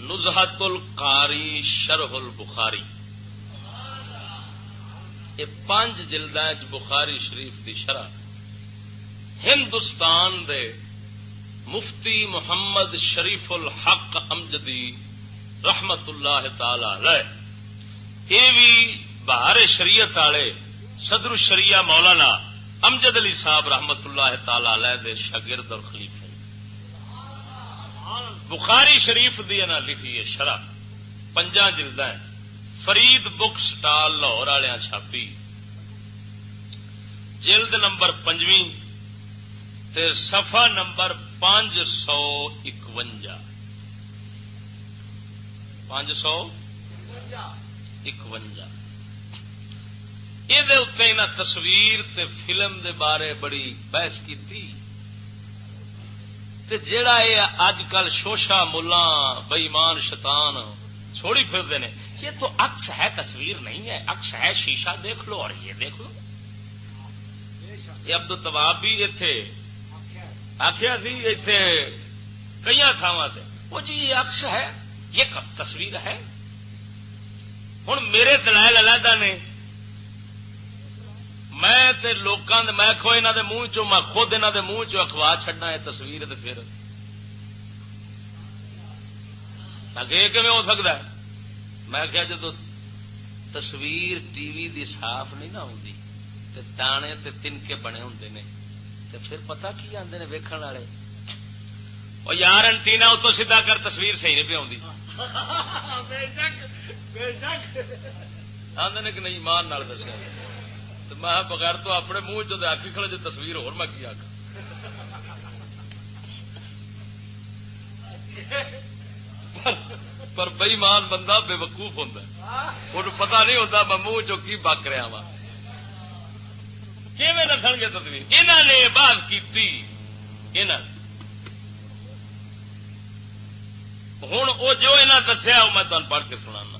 نزہت القاری شرح البخاری، یہ 5 جلداں بخاری شریف کی شرح ہندوستان دے مفتی محمد شریف الحق امجدی رحمت اللہ تعالی علیہ، یہ بھی بہار شریعت والے صدر الشریعہ مولانا امجد علی صاحب رحمت اللہ تعالی علیہ دے شاگرد اور خلیفہ بخاری شریف دی انہاں لکھی ہے شرح 5 جلداں، فرید بک سٹال لاہور والے چھاپی، جلد نمبر 5 تے صفحہ نمبر 551 یہ اتنے انہاں تصویر تے فلم دے بارے بڑی بحث کی، جیڑا یہ اج کل شوشا ملا بےمان شیطان چھوڑی پھرتے ہیں، یہ تو عکس ہے تصویر نہیں ہے، عکس ہے شیشہ دیکھ لو اور یہ دیکھ لو. یہ عبد الطواب بھی اتے آخیا سی، اتے کئی تھاواں تے وہ جی یہ عکس ہے، یہ تصویر ہے. ہوں میرے دلائل علیحدہ نے، میں تے لوکاں دے میں کھو انہاں دے منہ چوں میں خود انہاں دے منہ چوں اخوا چھڈنا ہے تصویر تے پھر اگے کیویں ہو سکدا ہے؟ میں کہیا جدوں تصویر ٹی وی دی صاف نہیں نہ ہوندی تے دانے تے تنکے بنے ہوندے نے تے پھر پتہ کی آندے نے ویکھن والے، او یار انٹینا اتوں سیدھا کر تصویر صحیح نہیں پی ہوندی. بے شک آندے نے کہ نہیں ایمان نال دسیا میں بغیر تو اپنے منہ چ آخی کھڑے جو تصویر ہو میں کی آخ. پر بےمان بندہ بے وقوف ہوتا ہے، انہوں پتا نہیں ہوتا میں منہ چو کی بک رہا وا. کیویں رکھن گے تصویر؟ انہوں نے بات کی ہوں وہ جو انہیں دسیا وہ میں تمہیں پڑھ کے سنانا.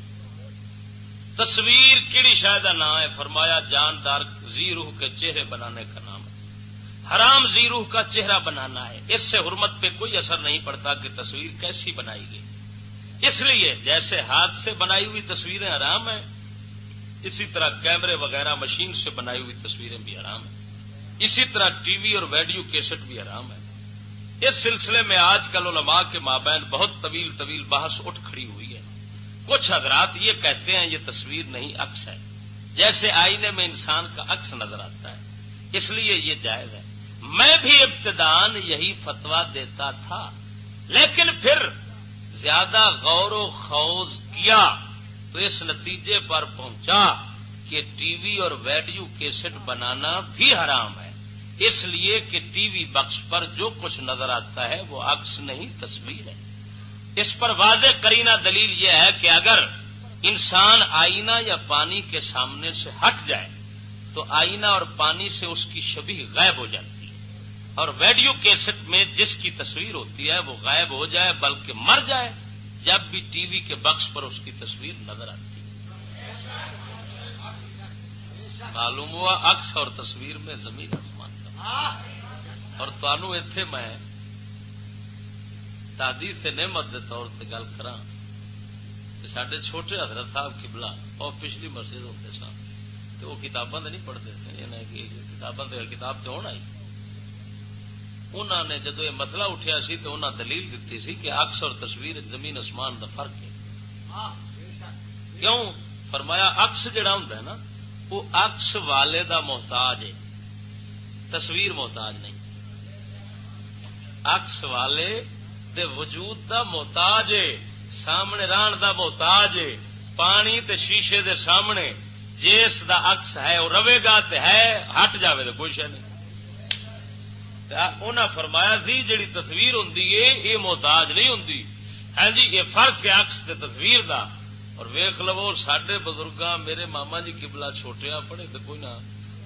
تصویر کیڑی شاید کا نام ہے؟ فرمایا جاندار ذی روح کے چہرے بنانے کا نام ہے، حرام ذی روح کا چہرہ بنانا ہے. اس سے حرمت پہ کوئی اثر نہیں پڑتا کہ تصویر کیسی بنائی گئی. اس لیے جیسے ہاتھ سے بنائی ہوئی تصویریں حرام ہیں، اسی طرح کیمرے وغیرہ مشین سے بنائی ہوئی تصویریں بھی حرام ہیں. اسی طرح ٹی وی اور ویڈیو کیسٹ بھی حرام ہے. اس سلسلے میں آج کل علماء کے مابین بہت طویل بحث اٹھ کھڑی ہوئی ہے. کچھ حضرات یہ کہتے ہیں یہ تصویر نہیں عکس ہے، جیسے آئینے میں انسان کا عکس نظر آتا ہے، اس لیے یہ جائز ہے. میں بھی ابتداً یہی فتویٰ دیتا تھا، لیکن پھر زیادہ غور و خوض کیا تو اس نتیجے پر پہنچا کہ ٹی وی اور ویڈیو کیسٹ بنانا بھی حرام ہے، اس لیے کہ ٹی وی بخش پر جو کچھ نظر آتا ہے وہ عکس نہیں تصویر ہے. اس پر واضح قرینہ دلیل یہ ہے کہ اگر انسان آئینہ یا پانی کے سامنے سے ہٹ جائے تو آئینہ اور پانی سے اس کی شبیہ غائب ہو جاتی ہے، اور ویڈیو کیسٹ میں جس کی تصویر ہوتی ہے وہ غائب ہو جائے بلکہ مر جائے جب بھی ٹی وی کے بکس پر اس کی تصویر نظر آتی ہے. معلوم ہوا عکس اور تصویر میں زمین آسمان کا. اور تانوں ایتھے میں تحدیث نعمت کے طور پہ گل کراں کہ سڈے چھوٹے حضرت صاحب قبلہ اور پچھلی مسجد ہوتے سن تو وہ کتاباں نہیں پڑھتے تھے، کتاب تو ہونا ہی. انہوں نے جدو یہ مسئلہ اٹھیا سی تو انہوں نے دلیل دیتی سی کہ عکس اور تصویر زمین آسمان کا فرق ہے. کیوں؟ فرمایا عکس جڑا ہوندا ہے نا وہ عکس والے دا محتاج ہے، تصویر محتاج نہیں. عکس والے دے وجود دا محتاج ہے، سامنے رہن دا محتاج ہے. پانی تے شیشے دے سامنے جس دا عکس ہے وہ رہے گا تے ہے، ہٹ جاوے تو کوئی شے نہیں. انہاں فرمایا سی جڑی تصویر ہوندی ہے یہ محتاج نہیں ہوندی. ہاں جی یہ فرق ہے عکس تے تصویر دا. اور ویکھ لو ساڈے بزرگاں میرے ماما جی قبلہ چھوٹیا پڑھے تو کوئی نہ